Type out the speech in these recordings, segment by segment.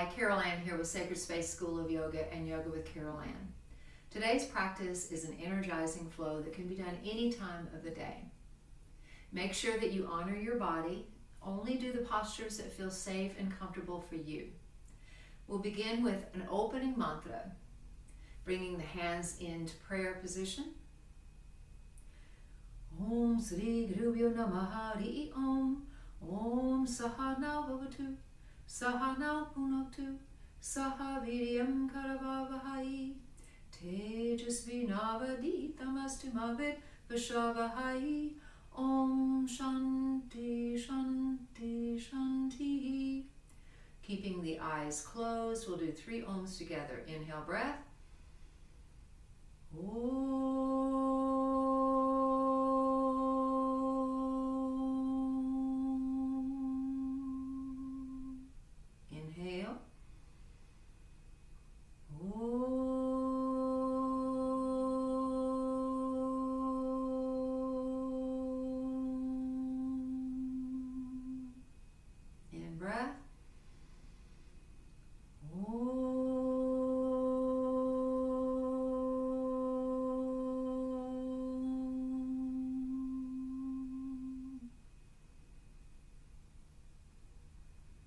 Hi, Carol Ann here with Sacred Space School of Yoga and Yoga with Carol Ann. Today's practice is an energizing flow that can be done any time of the day. Make sure that you honor your body. Only do the postures that feel safe and comfortable for you. We'll begin with an opening mantra, bringing the hands into prayer position. Om Sri Gurubhyo Namaha Hari Om. Om Sahana Bhavatu. Sahana Punaktu. Saha Viryam Karavavahai. Tejasvinavaditamastu Mavid Vashavahai. Om Shanti Shanti Shanti. Keeping the eyes closed, we'll do 3 ohms together. Inhale, breath. Inhale. In breath.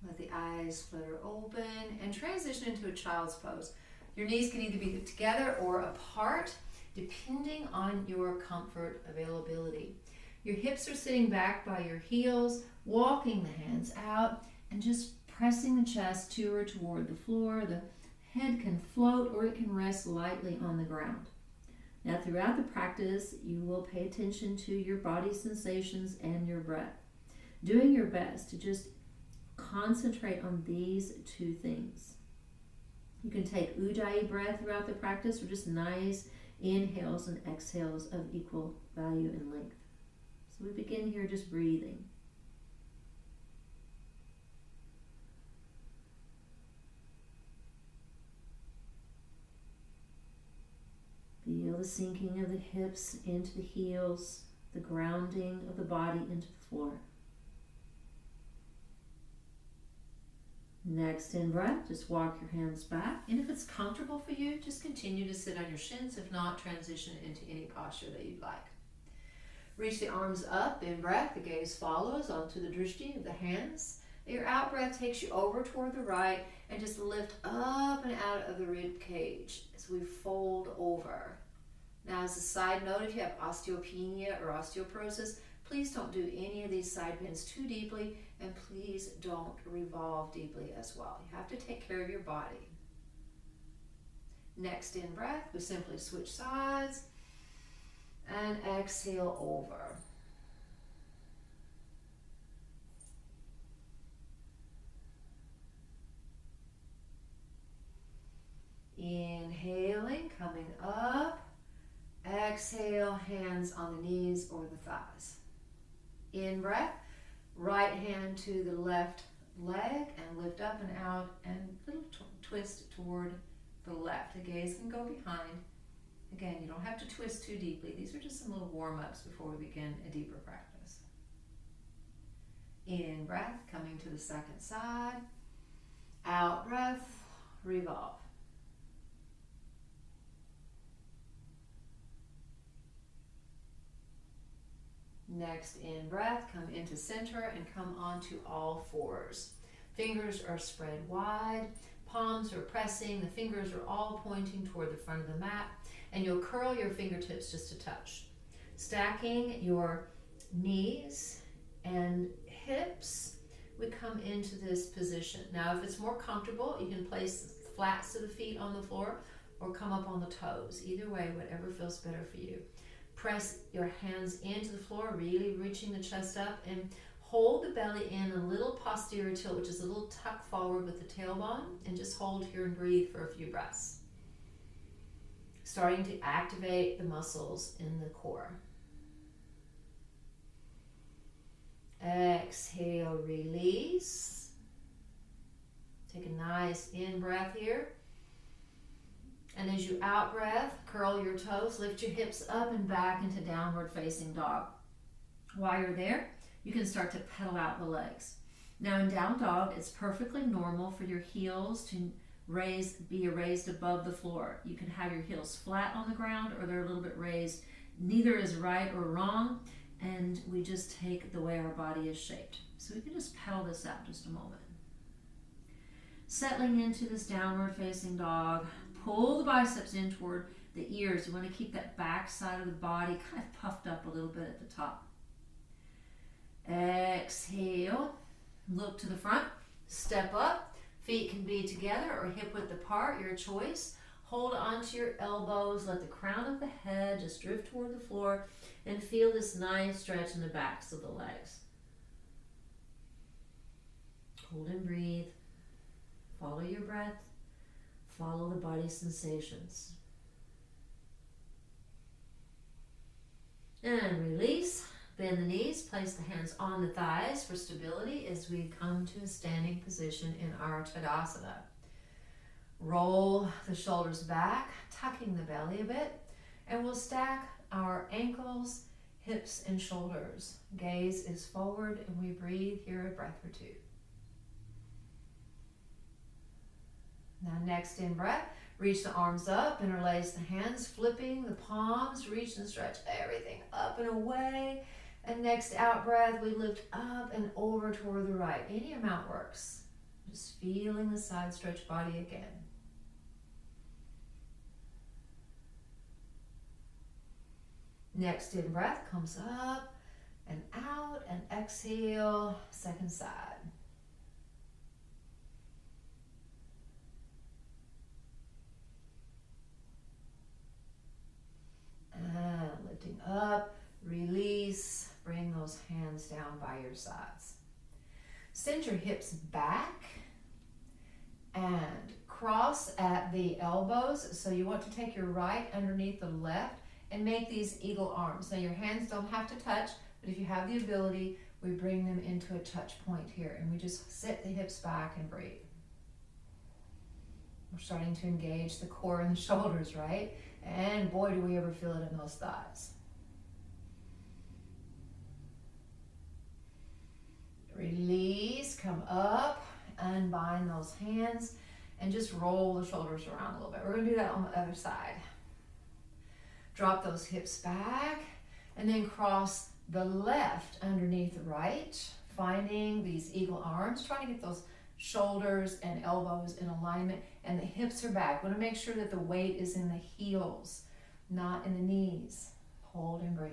Let the eyes flutter open and transition into a child's pose. Your knees can either be together or apart, depending on your comfort availability. Your hips are sitting back by your heels, walking the hands out, and just pressing the chest to or toward the floor. The head can float or it can rest lightly on the ground. Now, throughout the practice, you will pay attention to your body sensations and your breath, doing your best to just concentrate on these 2 things. You can take Ujjayi breath throughout the practice or just nice inhales and exhales of equal value and length. So we begin here just breathing. Feel the sinking of the hips into the heels, the grounding of the body into the floor. Next in breath, just walk your hands back. And if it's comfortable for you, just continue to sit on your shins. If not, transition into any posture that you'd like. Reach the arms up in breath. The gaze follows onto the drishti of the hands. Your out breath takes you over toward the right and just lift up and out of the rib cage as we fold over. Now, as a side note, if you have osteopenia or osteoporosis, please don't do any of these side bends too deeply, and please don't revolve deeply as well. You have to take care of your body. Next in breath, we simply switch sides and exhale over. Inhaling, coming up. Exhale, hands on the knees or the thighs. In breath, right hand to the left leg and lift up and out and little twist toward the left. The gaze can go behind. Again, you don't have to twist too deeply. These are just some little warm-ups before we begin a deeper practice. In breath, coming to the second side. Out breath, revolve. Next in breath, come into center and come onto all fours. Fingers are spread wide, palms are pressing, the fingers are all pointing toward the front of the mat, and you'll curl your fingertips just a touch. Stacking your knees and hips, we come into this position. Now, if it's more comfortable, you can place flats of the feet on the floor or come up on the toes. Either way, whatever feels better for you. Press your hands into the floor, really reaching the chest up, and hold the belly in a little posterior tilt, which is a little tuck forward with the tailbone, and just hold here and breathe for a few breaths. Starting to activate the muscles in the core. Exhale, release. Take a nice in-breath here. And as you out-breath, curl your toes, lift your hips up and back into downward facing dog. While you're there, you can start to pedal out the legs. Now in down dog, it's perfectly normal for your heels to be raised above the floor. You can have your heels flat on the ground or they're a little bit raised. Neither is right or wrong, and we just take the way our body is shaped. So we can just pedal this out just a moment. Settling into this downward facing dog, pull the biceps in toward the ears. You want to keep that back side of the body kind of puffed up a little bit at the top. Exhale, look to the front, step up. Feet can be together or hip width apart, your choice. Hold onto your elbows, let the crown of the head just drift toward the floor, and feel this nice stretch in the backs of the legs. Hold and breathe. Follow your breath. Follow the body sensations. And release. Bend the knees. Place the hands on the thighs for stability as we come to a standing position in our Tadasana. Roll the shoulders back, tucking the belly a bit, and we'll stack our ankles, hips, and shoulders. Gaze is forward, and we breathe here a breath or two. Now next in breath, reach the arms up, interlace the hands, flipping the palms, reach and stretch everything up and away. And next out breath, we lift up and over toward the right. Any amount works. Just feeling the side stretch body again. Next in breath comes up and out, and exhale, second side. And lifting up, release, bring those hands down by your sides. Send your hips back and cross at the elbows. So you want to take your right underneath the left and make these eagle arms. Now your hands don't have to touch, but if you have the ability, we bring them into a touch point here, and we just sit the hips back and breathe. We're starting to engage the core and the shoulders, right? And boy, do we ever feel it in those thighs. Release, come up, unbind those hands, and just roll the shoulders around a little bit. We're going to do that on the other side. Drop those hips back, and then cross the left underneath the right, finding these eagle arms. Try to get those shoulders and elbows in alignment, and the hips are back. We want to make sure that the weight is in the heels, not in the knees. Hold and breathe.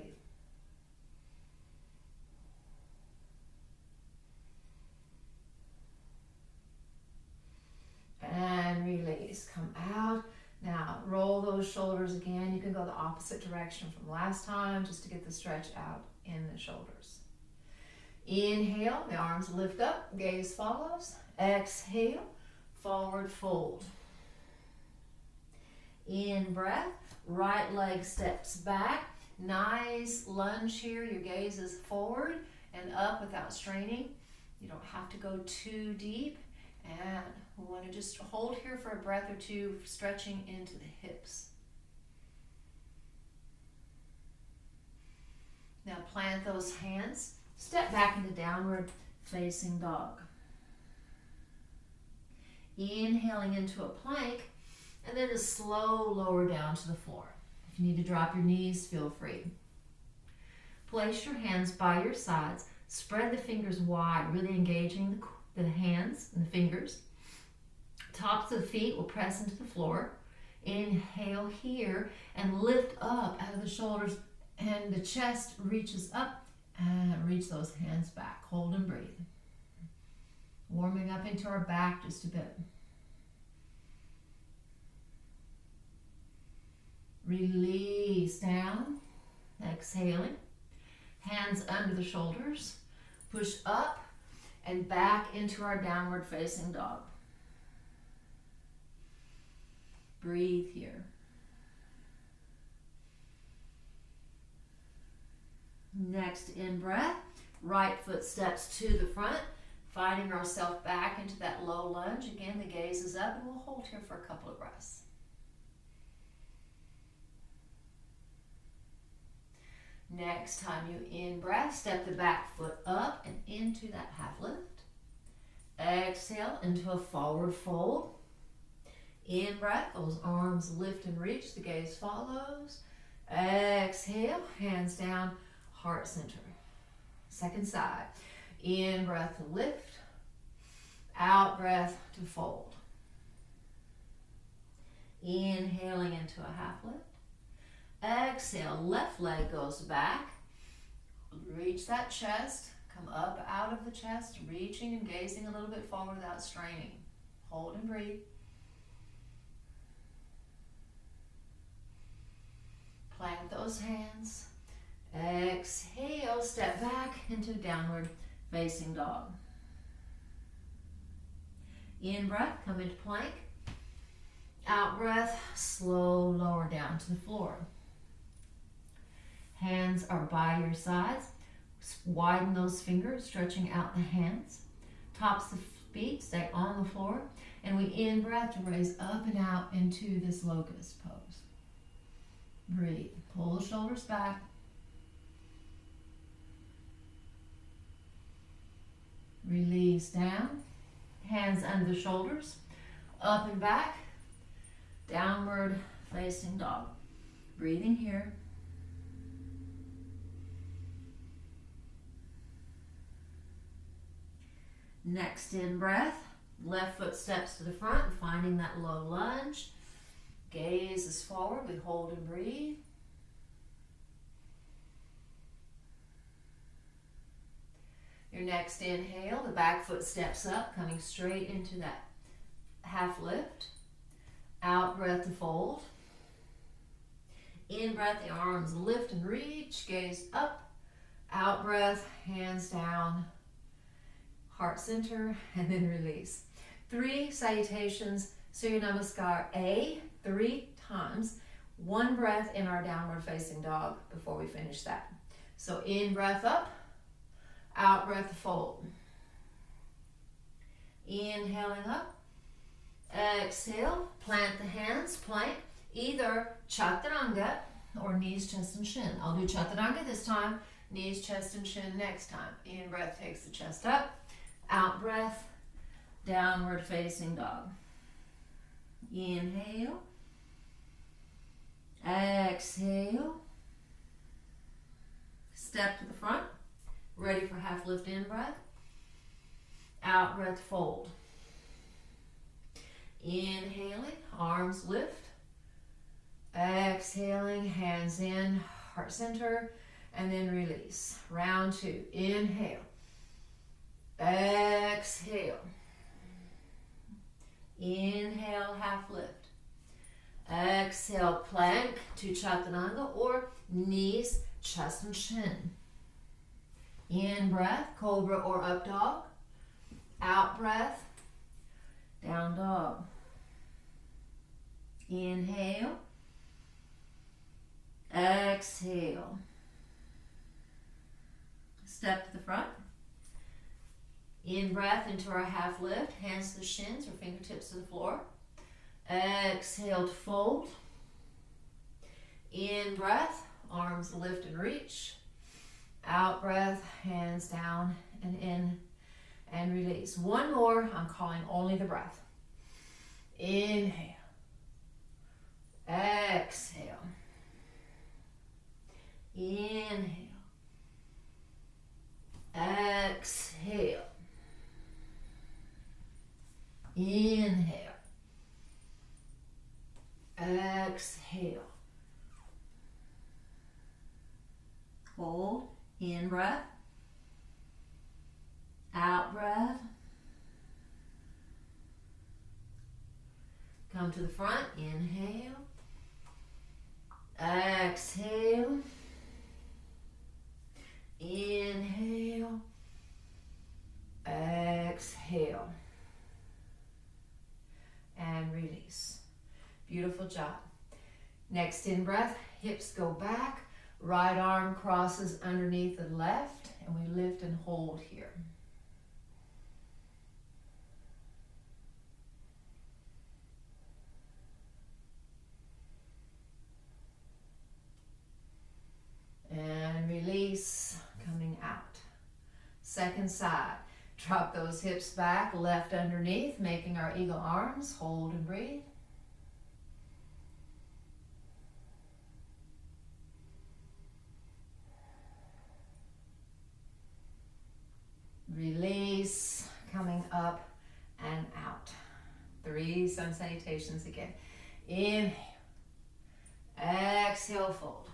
And release, come out. Now roll those shoulders again. You can go the opposite direction from last time just to get the stretch out in the shoulders. Inhale, the arms lift up, gaze follows. Exhale, forward fold. In breath, right leg steps back. Nice lunge here. Your gaze is forward and up without straining. You don't have to go too deep. And we want to just hold here for a breath or two, stretching into the hips. Now plant those hands. Step back into downward facing dog. Inhaling into a plank, and then a slow lower down to the floor. If you need to drop your knees, feel free. Place your hands by your sides. Spread the fingers wide, really engaging the hands and the fingers. Tops of the feet will press into the floor. Inhale here and lift up out of the shoulders, and the chest reaches up, and reach those hands back. Hold and breathe. Warming up into our back just a bit. Release down, exhaling. Hands under the shoulders. Push up and back into our downward facing dog. Breathe here. Next in breath, right foot steps to the front, finding ourselves back into that low lunge. Again, the gaze is up, and we'll hold here for a couple of breaths. Next time you in breath, step the back foot up and into that half lift. Exhale into a forward fold. In breath, those arms lift and reach, the gaze follows. Exhale, hands down, heart center. Second side. In breath to lift. Out breath to fold. Inhaling into a half lift. Exhale, left leg goes back. Reach that chest. Come up out of the chest, reaching and gazing a little bit forward without straining. Hold and breathe. Plant those hands. Exhale, step back into downward facing dog. In breath, come into plank. Out breath, slow lower down to the floor. Hands are by your sides. Widen those fingers, stretching out the hands. Tops of feet stay on the floor. And we in breath to raise up and out into this locust pose. Breathe. Pull the shoulders back. Release down. Hands under the shoulders. Up and back. Downward facing dog. Breathing here. Next in breath, left foot steps to the front, finding that low lunge. Gaze is forward, we hold and breathe. Your next inhale, the back foot steps up, coming straight into that half lift. Out breath to fold. In breath, the arms lift and reach, gaze up. Out breath, hands down. Heart center, and then release. 3 salutations, Surya Namaskar A, 3 times. 1 breath in our downward facing dog before we finish that. So in breath up, out breath to fold. Inhaling up, exhale, plant the hands, plank, either chaturanga or knees, chest, and shin. I'll do chaturanga this time, knees, chest, and shin next time. In breath takes the chest up. Out breath, downward facing dog. Inhale. Exhale. Step to the front. Ready for half lift in breath. Out breath, fold. Inhaling, arms lift. Exhaling, hands in, heart center, and then release. Round 2. Inhale. Exhale. Inhale, half lift. Exhale, plank to chaturanga or knees, chest, and shin. In breath, cobra or up dog. Out breath, down dog. Inhale. Exhale. Step to the front. In breath into our half lift, hands to the shins or fingertips to the floor. Exhale to fold. In breath, arms lift and reach. Out breath, hands down and in and release. 1 more, I'm calling only the breath. Inhale. Exhale. Inhale. Exhale. Inhale. Exhale. Hold. In breath. Out breath. Come to the front. Inhale. Exhale. Inhale. Exhale. And release. Beautiful job. Next in breath, hips go back, right arm crosses underneath the left, and we lift and hold here. And release, coming out. Second side. Drop those hips back, left underneath, making our eagle arms. Hold and breathe. Release, coming up and out. 3 sun salutations again. Inhale. Exhale, fold.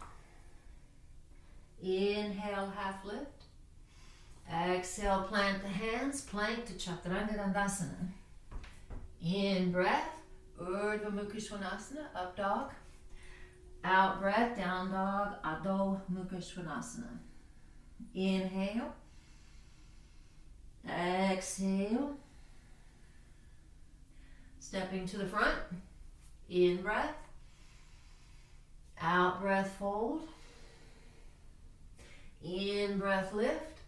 Inhale, half lift. Exhale, plant the hands, plank to Chaturanga Dandasana. In breath, Urdhva Mukha Svanasana, up dog. Out breath, down dog, Adho Mukha Svanasana. Inhale. Exhale. Stepping to the front. In breath. Out breath, fold. In breath, lift.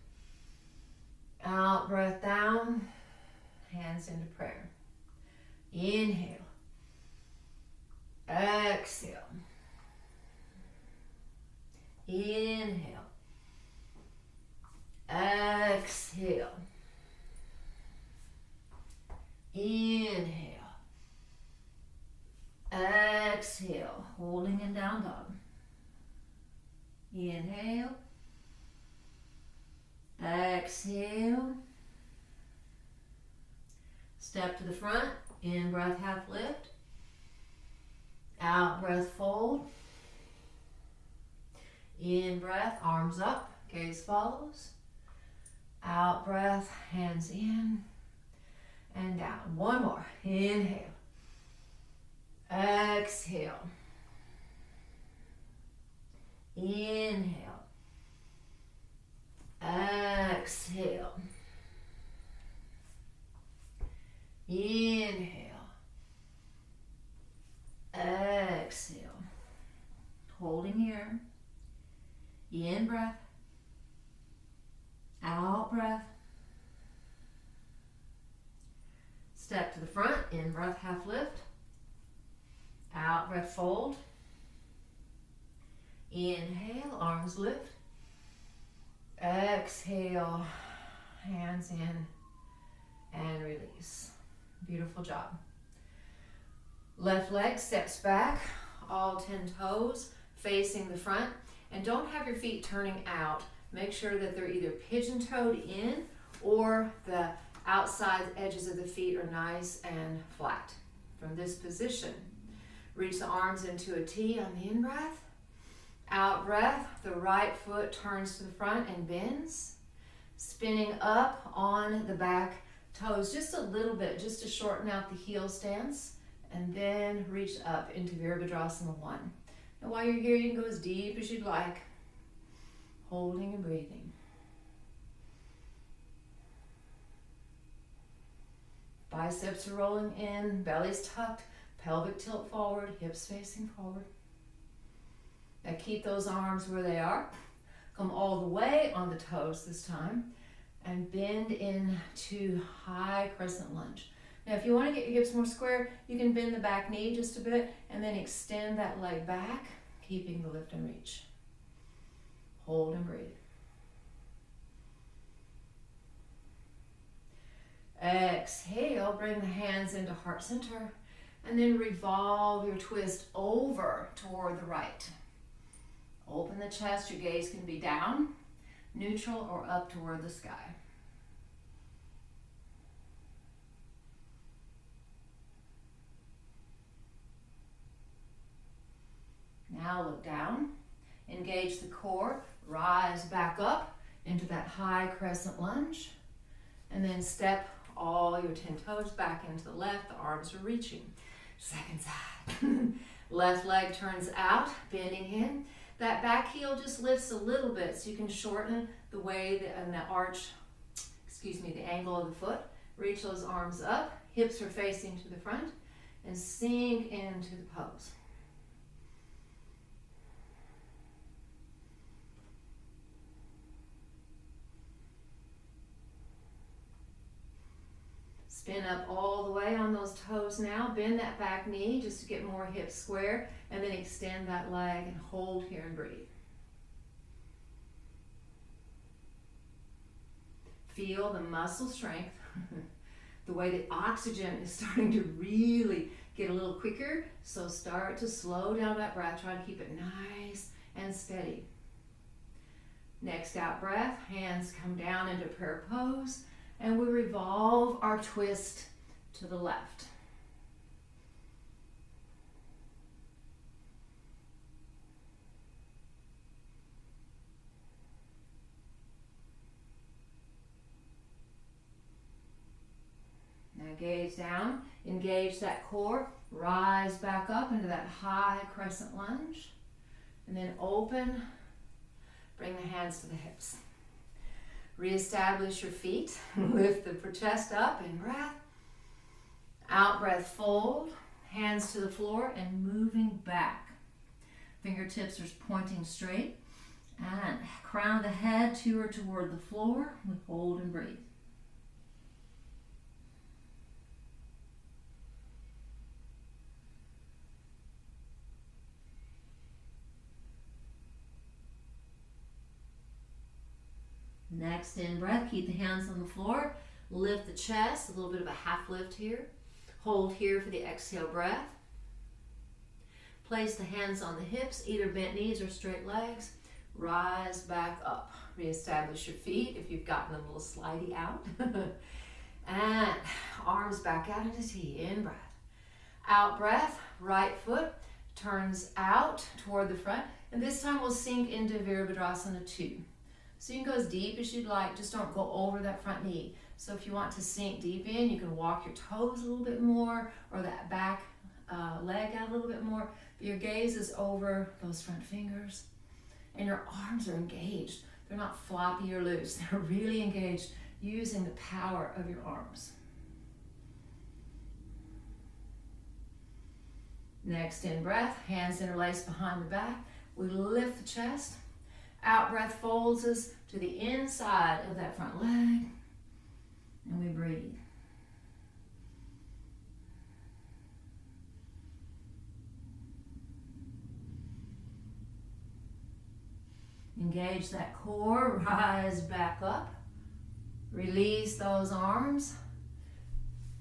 Out breath, down. Hands into prayer. Inhale. Exhale. Inhale. Exhale. Inhale. Exhale. Holding in down dog. Inhale. Exhale. Step to the front. In breath, half lift. Out breath, fold. In breath, arms up, gaze follows. Out breath, hands in and down. One more. Inhale. Exhale. Inhale. Exhale. Inhale. Exhale. Holding here. In breath. Out breath. Step to the front. In breath, half lift. Out breath, fold. Inhale, arms lift. Exhale, hands in and release. Beautiful job. Left leg steps back, all 10 toes facing the front, and don't have your feet turning out. Make sure that they're either pigeon-toed in or the outside edges of the feet are nice and flat. From this position, reach the arms into a T on the in-breath. Out breath, the right foot turns to the front and bends, spinning up on the back toes just a little bit, just to shorten out the heel stance, and then reach up into Virabhadrasana 1. Now while you're here, you can go as deep as you'd like, holding and breathing. Biceps are rolling in, belly's tucked, pelvic tilt forward, hips facing forward. Now keep those arms where they are. Come all the way on the toes this time and bend into high crescent lunge. Now if you want to get your hips more square, you can bend the back knee just a bit and then extend that leg back, keeping the lift and reach. Hold and breathe. Exhale, bring the hands into heart center and then revolve your twist over toward the right. Open the chest, your gaze can be down, neutral, or up toward the sky. Now look down, engage the core, rise back up into that high crescent lunge, and then step all your 10 toes back into the left, the arms are reaching. Second side. Left leg turns out, bending in. That back heel just lifts a little bit so you can shorten the way and the arch, the angle of the foot. Reach those arms up, hips are facing to the front, and sink into the pose. Spin up all the way on those toes now. Bend that back knee just to get more hips square, and then extend that leg and hold here and breathe. feel the muscle strength, the way the oxygen is starting to really get a little quicker. So start to slow down that breath. Try to keep it nice and steady. Next out breath, hands come down into prayer pose, and we revolve our twist to the left. Now gaze down, engage that core, rise back up into that high crescent lunge, and then open, bring the hands to the hips. Reestablish your feet, lift the chest up in breath, out breath, fold, hands to the floor and moving back. Fingertips are pointing straight, and crown of the head to or toward the floor, we hold and breathe. Next in breath, keep the hands on the floor, lift the chest, a little bit of a half lift here. Hold here for the exhale breath. Place the hands on the hips, either bent knees or straight legs. Rise back up. Reestablish your feet if you've gotten them a little slidey out. And arms back out into T, in breath. Out breath, right foot turns out toward the front. And this time we'll sink into Virabhadrasana 2. So you can go as deep as you'd like, just don't go over that front knee. So if you want to sink deep in, you can walk your toes a little bit more, or that back leg out a little bit more. But your gaze is over those front fingers, and your arms are engaged. They're not floppy or loose. They're really engaged, using the power of your arms. Next in breath, hands interlaced behind the back. We lift the chest. Out breath folds us to the inside of that front leg, and we breathe. Engage that core, rise back up, release those arms,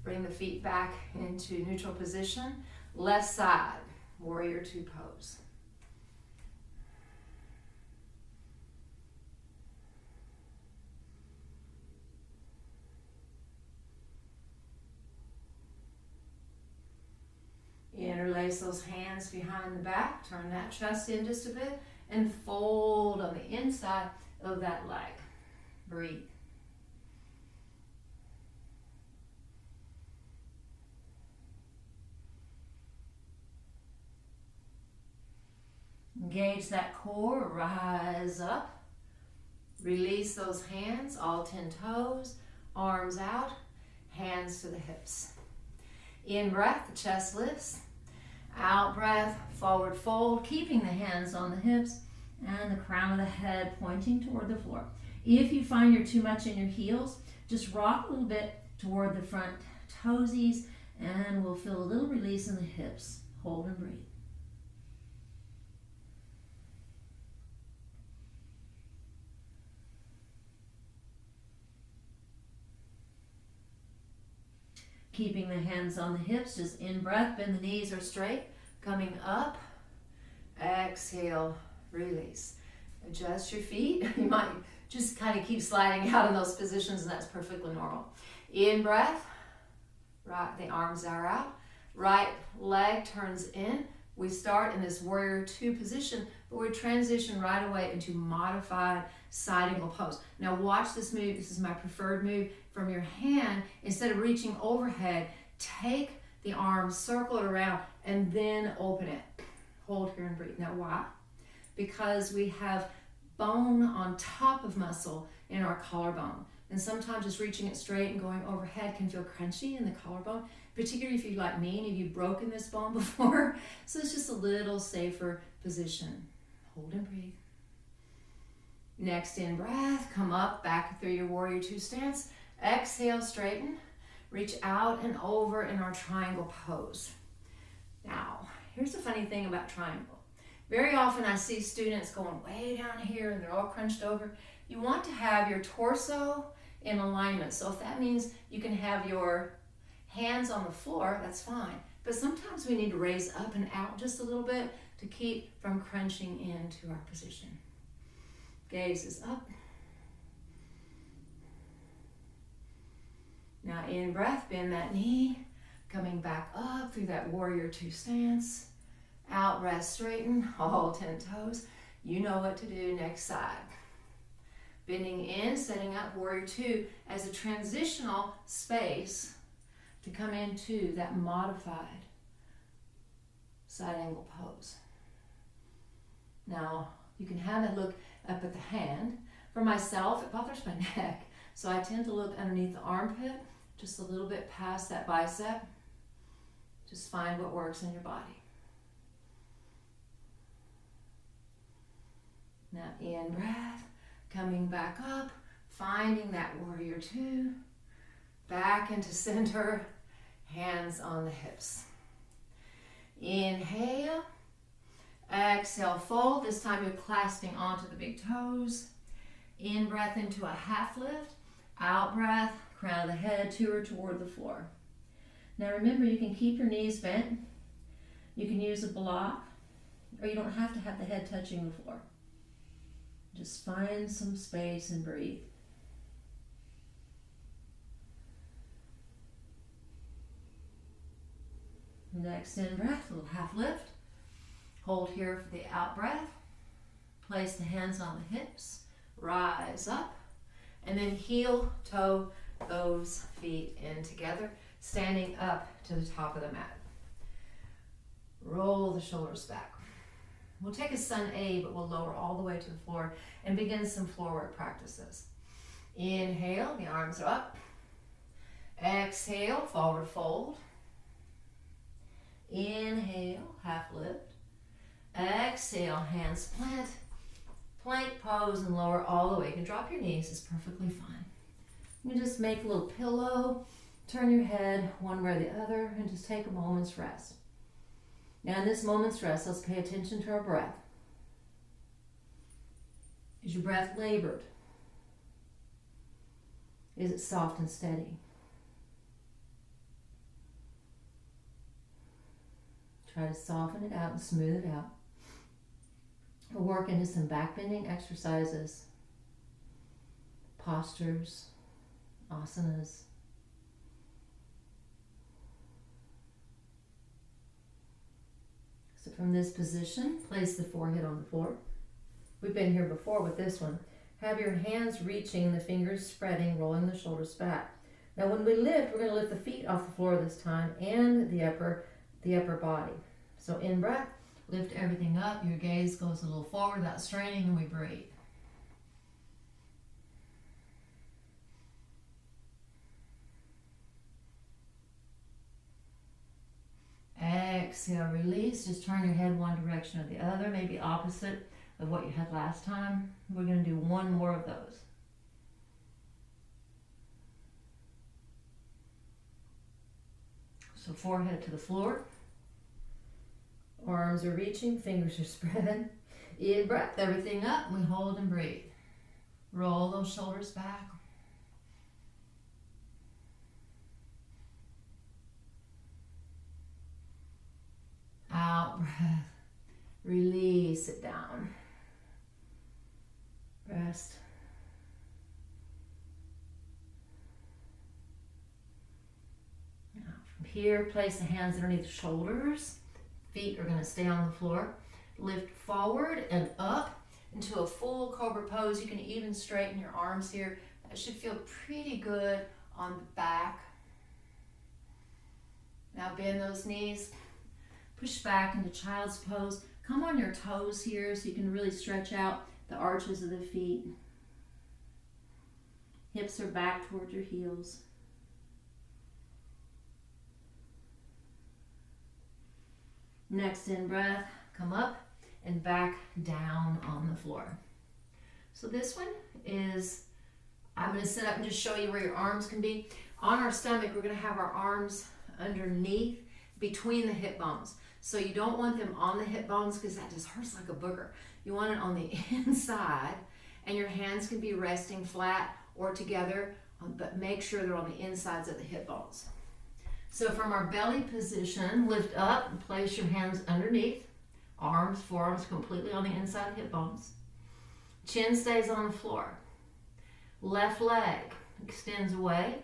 bring the feet back into neutral position. Left side, warrior 2 pose. Interlace those hands behind the back, turn that chest in just a bit, and fold on the inside of that leg. Breathe. Engage that core, rise up, release those hands, all 10 toes, arms out, hands to the hips. In breath, the chest lifts. Out breath, forward fold, keeping the hands on the hips and the crown of the head pointing toward the floor. If you find you're too much in your heels, just rock a little bit toward the front toesies, and we'll feel a little release in the hips. Hold and breathe. Keeping the hands on the hips, just in breath, bend the knees are straight, coming up, exhale, release. Adjust your feet. You might just kind of keep sliding out in those positions, and that's perfectly normal. In breath, right, the arms are out, right leg turns in. We start in this warrior 2 position, but we transition right away into modified side angle pose. Now watch this move. This is my preferred move. From your hand, instead of reaching overhead, take the arm, circle it around, and then open it. Hold here and breathe. Now why? Because we have bone on top of muscle in our collarbone. And sometimes just reaching it straight and going overhead can feel crunchy in the collarbone, particularly if you, like me, and if you've broken this bone before. So it's just a little safer position. Hold and breathe. Next in breath, come up, back through your warrior 2 stance. Exhale, straighten. Reach out and over in our triangle pose. Now, here's the funny thing about triangle. Very often I see students going way down here and they're all crunched over. You want to have your torso in alignment. So if that means you can have your hands on the floor, that's fine. But sometimes we need to raise up and out just a little bit to keep from crunching into our position. Gaze is up. Now in breath, bend that knee, coming back up through that warrior two stance. Out breath, straighten, all 10 toes. You know what to do, next side. Bending in, setting up warrior two as a transitional space to come into that modified side angle pose. Now, you can have that look up at the hand. For myself, it bothers my neck, so I tend to look underneath the armpit, just a little bit past that bicep. Just find what works in your body. Now, in breath, coming back up, finding that warrior two, back into center, hands on the hips. Inhale, exhale, fold. This time you're clasping onto the big toes. In breath into a half lift, out breath, crown of the head, tour toward the floor. Now remember, you can keep your knees bent, you can use a block, or you don't have to have the head touching the floor. Just find some space and breathe. Next in breath, a little half lift. Hold here for the out breath. Place the hands on the hips. Rise up. And then heel toe those feet in together, standing up to the top of the mat. Roll the shoulders back. We'll take a sun A, but we'll lower all the way to the floor and begin some floor work practices. Inhale, the arms are up. Exhale, forward fold. Inhale, half lift. Exhale, hands plant. Plank pose and lower all the way. You can drop your knees, it's perfectly fine. You can just make a little pillow, turn your head one way or the other, and just take a moment's rest. Now in this moment's rest, let's pay attention to our breath. Is your breath labored? Is it soft and steady? Try to soften it out and smooth it out. We'll work into some back bending exercises, postures, asanas. So from this position, place the forehead on the floor. We've been here before with this one. Have your hands reaching, the fingers spreading, rolling the shoulders back. Now when we lift, we're going to lift the feet off the floor this time and the upper body. So in breath, lift everything up. Your gaze goes a little forward without straining, and we breathe. Exhale, release. Just turn your head one direction or the other, maybe opposite of what you had last time. We're going to do one more of those. So forehead to the floor. Arms are reaching, fingers are spread. In breath, everything up. We hold and breathe. Roll those shoulders back. Out breath. Release it down. Rest. Now from here, place the hands underneath the shoulders. Feet are going to stay on the floor. Lift forward and up into a full cobra pose. You can even straighten your arms here. That should feel pretty good on the back. Now bend those knees. Push back into child's pose. Come on your toes here so you can really stretch out the arches of the feet. Hips are back toward your heels. Next in breath, come up and back down on the floor. So this one is, I'm going to sit up and just show you where your arms can be. On our stomach, we're going to have our arms underneath, between the hip bones. So you don't want them on the hip bones because that just hurts like a booger. You want it on the inside, and your hands can be resting flat or together but make sure they're on the insides of the hip bones. So from our belly position, lift up and place your hands underneath. Arms, forearms completely on the inside of the hip bones. Chin stays on the floor. Left leg extends away,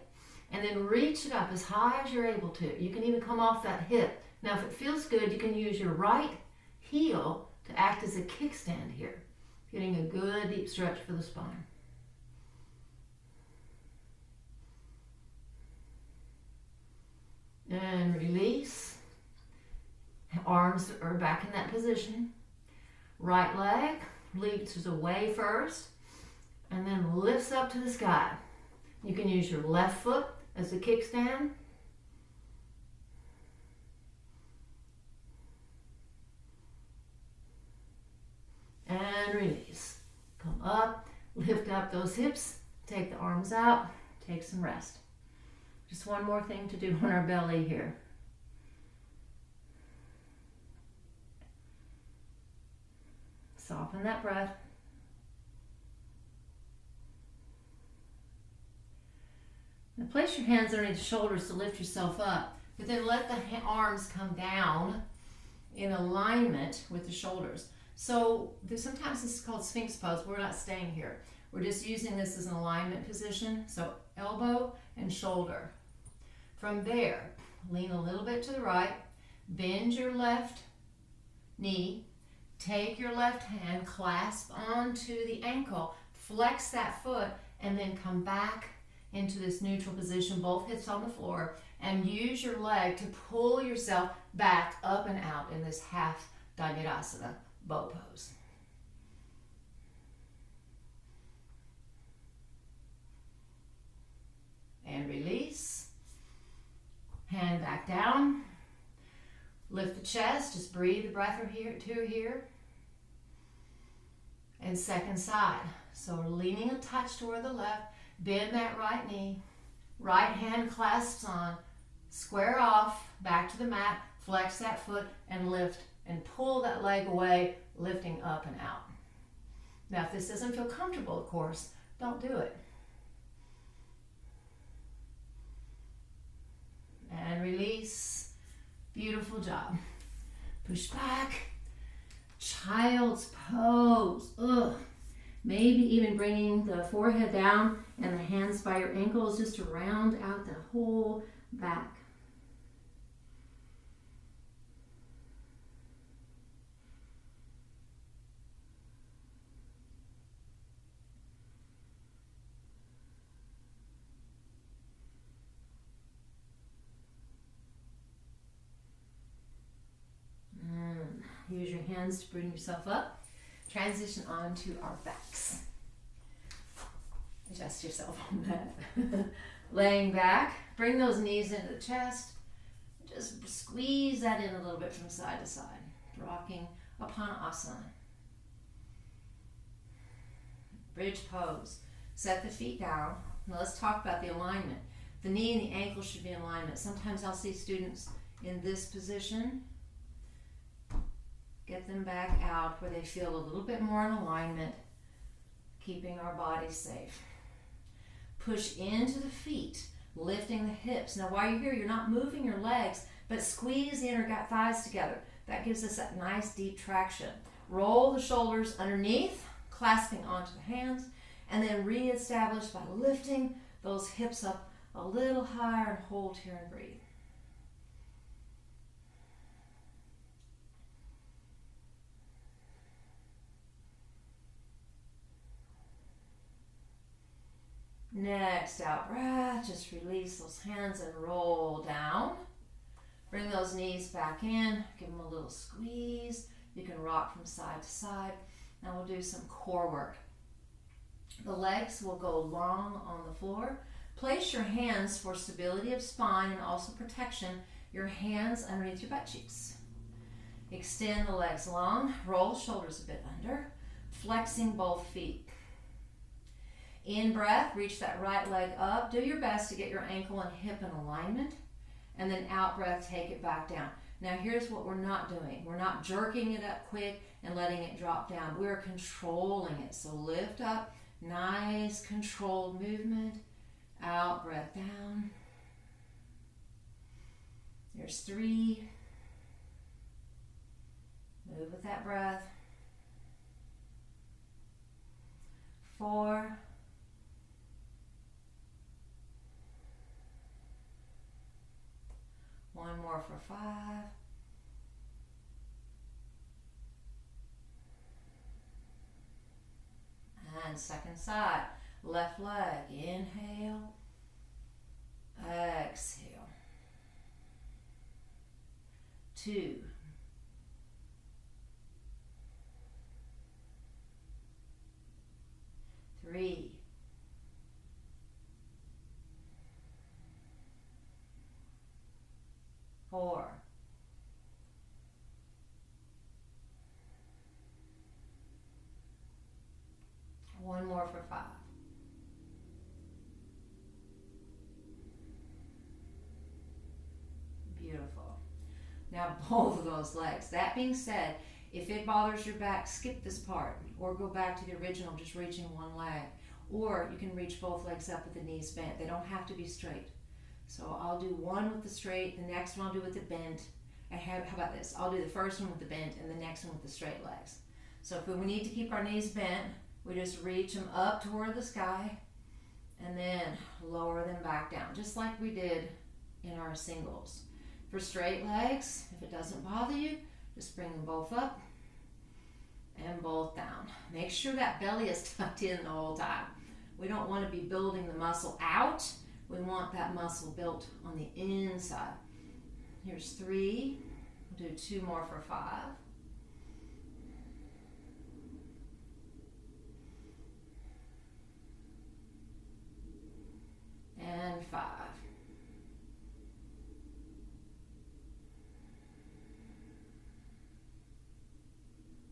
and then reach it up as high as you're able to. You can even come off that hip. Now if it feels good, you can use your right heel to act as a kickstand here, getting a good deep stretch for the spine. And release. Arms are back in that position. Right leg reaches away first and then lifts up to the sky. You can use your left foot as a kickstand. And release. Come up, lift up those hips, take the arms out, take some rest. Just one more thing to do on our belly here. Soften that breath. Now place your hands underneath the shoulders to lift yourself up, but then let the arms come down in alignment with the shoulders. So sometimes this is called Sphinx pose. We're not staying here. We're just using this as an alignment position. So elbow and shoulder. From there, lean a little bit to the right, bend your left knee, take your left hand, clasp onto the ankle, flex that foot, and then come back into this neutral position, both hips on the floor, and use your leg to pull yourself back up and out in this half Dhanurasana bow pose. And release. Hand back down. Lift the chest. Just breathe the breath here. And second side. So we're leaning a touch toward the left. Bend that right knee. Right hand clasps on. Square off. Back to the mat. Flex that foot and lift and pull that leg away, lifting up and out. Now, if this doesn't feel comfortable, of course, don't do it. And release. Beautiful job. Push back. Child's pose. Ugh. Maybe even bringing the forehead down and the hands by your ankles just to round out the whole back. Use your hands to bring yourself up. Transition onto our backs. Adjust yourself on that. Laying back, bring those knees into the chest. Just squeeze that in a little bit from side to side. Rocking Upanasana. Bridge pose. Set the feet down. Now let's talk about the alignment. The knee and the ankle should be in alignment. Sometimes I'll see students in this position. Get them back out where they feel a little bit more in alignment, keeping our bodies safe. Push into the feet, lifting the hips. Now while you're here, you're not moving your legs, but squeeze the inner thighs together. That gives us that nice deep traction. Roll the shoulders underneath, clasping onto the hands, and then reestablish by lifting those hips up a little higher and hold here and breathe. Next out breath, just release those hands and roll down. Bring those knees back in, give them a little squeeze. You can rock from side to side. Now we'll do some core work. The legs will go long on the floor. Place your hands for stability of spine and also protection. Your hands underneath your butt cheeks. Extend the legs long, roll the shoulders a bit under, flexing both feet. In breath, reach that right leg up. Do your best to get your ankle and hip in alignment. And then out breath, take it back down. Now here's what we're not doing. We're not jerking it up quick and letting it drop down. We're controlling it. So lift up, nice controlled movement. Out, breath down. There's 3. Move with that breath. 4. 1 more for 5. And second side. Left leg. Inhale. Exhale. 2. 3. 4. 1 more for 5. Beautiful. Now both of those legs. That being said, if it bothers your back, skip this part or go back to the original, just reaching one leg. Or you can reach both legs up with the knees bent. They don't have to be straight. So I'll do one with the straight, the next one I'll do with the bent. And how about this? I'll do the first one with the bent and the next one with the straight legs. So if we need to keep our knees bent, we just reach them up toward the sky and then lower them back down, just like we did in our singles. For straight legs, if it doesn't bother you, just bring them both up and both down. Make sure that belly is tucked in the whole time. We don't want to be building the muscle out. We want that muscle built on the inside. Here's 3. We'll do 2 more for 5. And 5.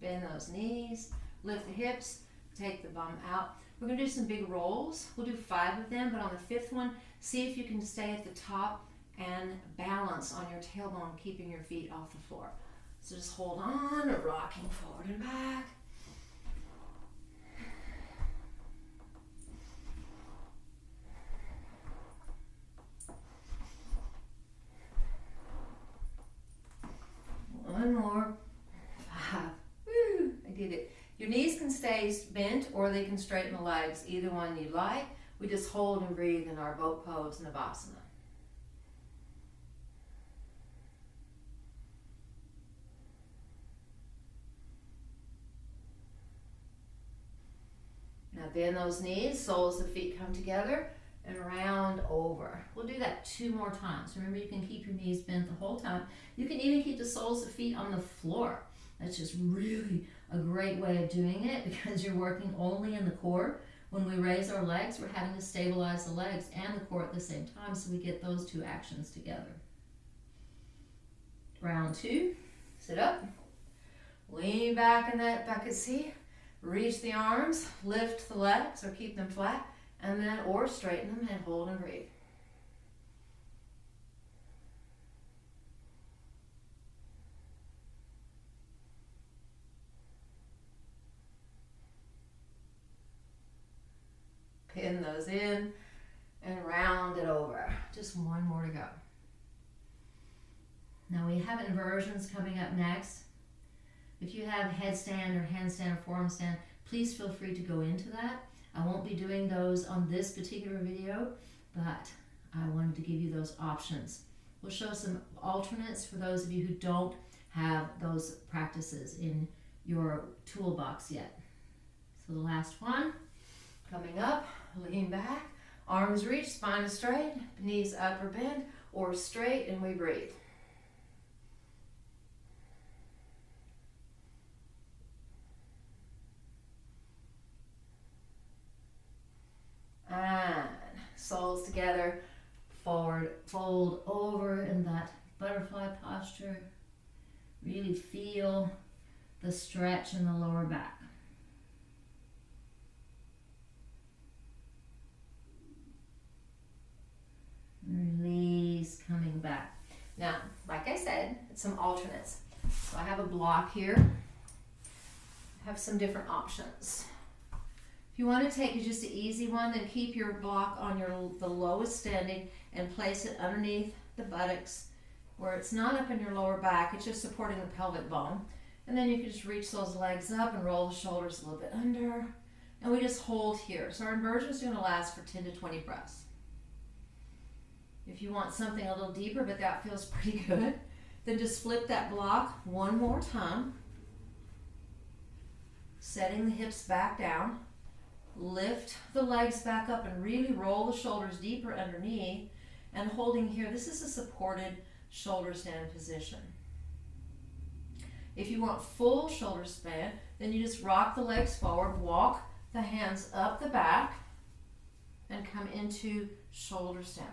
Bend those knees, lift the hips, take the bum out. We're going to do some big rolls. We'll do 5 of them, but on the 5th one, see if you can stay at the top and balance on your tailbone, keeping your feet off the floor. So just hold on, rocking forward and back. One more. 5. Woo, I did it. Your knees can stay bent or they can straighten the legs, either one you like. We just hold and breathe in our boat pose and Navasana. Now bend those knees, soles of the feet come together and round over. We'll do that 2 more times. Remember, you can keep your knees bent the whole time. You can even keep the soles of the feet on the floor. That's just really a great way of doing it because you're working only in the core. When we raise our legs, we're having to stabilize the legs and the core at the same time, so we get those 2 actions together. Round 2, sit up, lean back in that bucket seat, reach the arms, lift the legs or keep them flat, and then or straighten them and hold and breathe. Pin those in and round it over. Just 1 more to go. Now we have inversions coming up next. If you have headstand or handstand or forearm stand, please feel free to go into that. I won't be doing those on this particular video, but I wanted to give you those options. We'll show some alternates for those of you who don't have those practices in your toolbox yet. So the last one, coming up, lean back, arms reach, spine is straight, knees up or bend, or straight, and we breathe. And soles together, forward, fold over in that butterfly posture. Really feel the stretch in the lower back. Release, coming back. Now, like I said, it's some alternates. So I have a block here. I have some different options. If you want to take just an easy one, then keep your block on the lowest standing and place it underneath the buttocks where it's not up in your lower back, it's just supporting the pelvic bone. And then you can just reach those legs up and roll the shoulders a little bit under. And we just hold here. So our inversion is going to last for 10 to 20 breaths. If you want something a little deeper, but that feels pretty good, then just flip that block one more time. Setting the hips back down. Lift the legs back up and really roll the shoulders deeper underneath. And holding here, this is a supported shoulder stand position. If you want full shoulder span, then you just rock the legs forward, walk the hands up the back, and come into shoulder stand.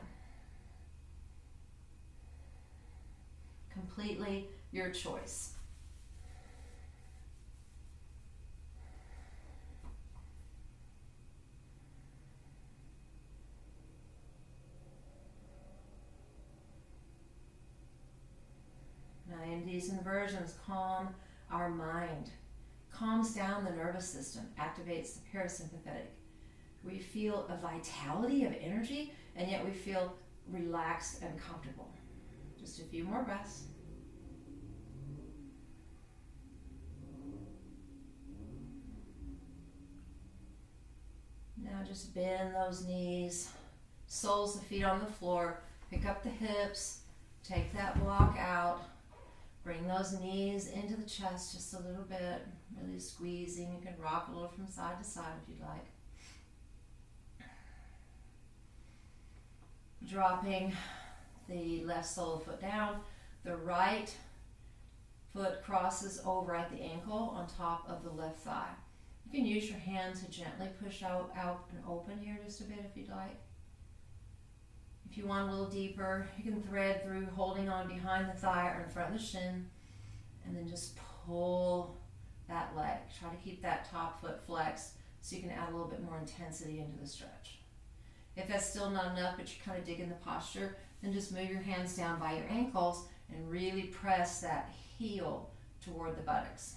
Completely your choice. Now in these inversions, calm our mind, calms down the nervous system, activates the parasympathetic. We feel a vitality of energy, and yet we feel relaxed and comfortable. Just a few more breaths. Now just bend those knees, soles of the feet on the floor, pick up the hips, take that block out, bring those knees into the chest just a little bit, really squeezing. You can rock a little from side to side if you'd like. Dropping the left sole of the foot down, the right foot crosses over at the ankle on top of the left thigh. You can use your hand to gently push out and open here just a bit if you'd like. If you want a little deeper, you can thread through holding on behind the thigh or in front of the shin, and then just pull that leg. Try to keep that top foot flexed so you can add a little bit more intensity into the stretch. If that's still not enough, but you're kind of digging the posture, then just move your hands down by your ankles and really press that heel toward the buttocks.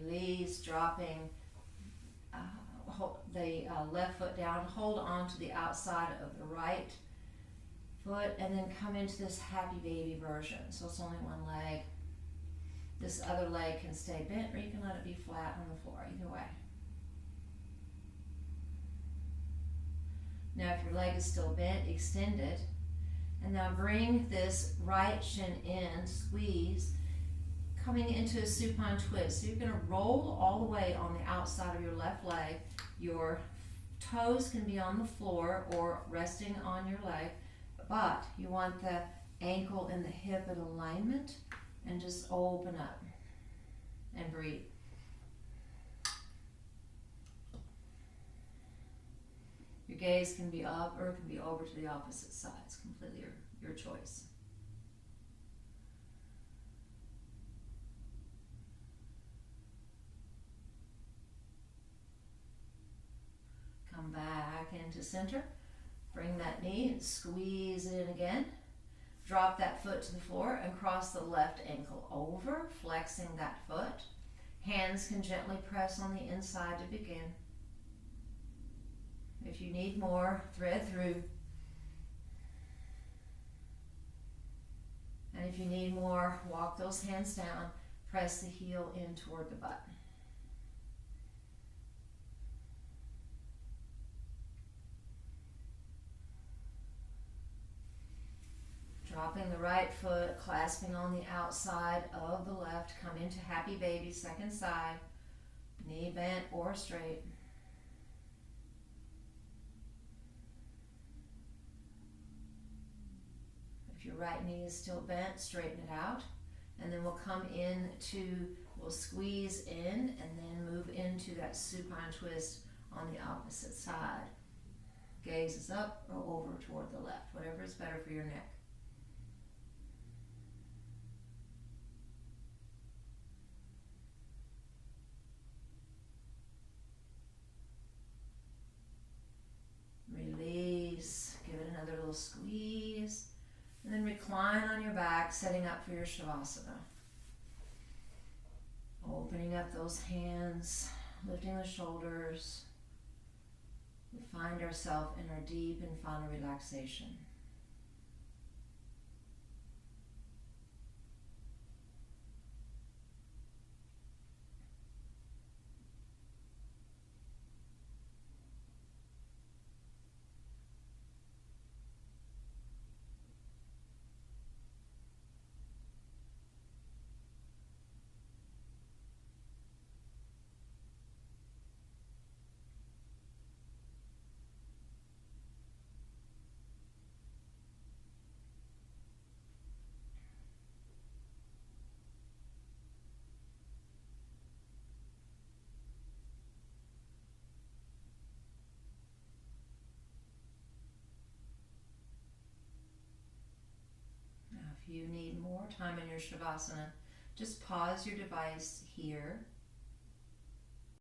Release, dropping the left foot down. Hold on to the outside of the right foot and then come into this happy baby version. So it's only one leg. This other leg can stay bent or you can let it be flat on the floor, either way. Now if your leg is still bent, extend it. And now bring this right shin in, squeeze, coming into a supine twist. So you're going to roll all the way on the outside of your left leg. Your toes can be on the floor or resting on your leg, but you want the ankle and the hip in alignment, and just open up and breathe. Your gaze can be up or it can be over to the opposite side. It's completely your choice. Come back into center. Bring that knee and squeeze it in again. Drop that foot to the floor and cross the left ankle over, flexing that foot. Hands can gently press on the inside to begin. If you need more, thread through. And if you need more, walk those hands down, press the heel in toward the butt. Dropping the right foot, clasping on the outside of the left. Come into happy baby, second side. Knee bent or straight. If your right knee is still bent, straighten it out. And then we'll come we'll squeeze in and then move into that supine twist on the opposite side. Gaze is up or over toward the left, whatever is better for your neck. Release, give it another little squeeze, and then recline back, setting up for your Shavasana. Opening up those hands, lifting the shoulders. We find ourselves in our deep and final relaxation. If you need more time in your Shavasana, just pause your device here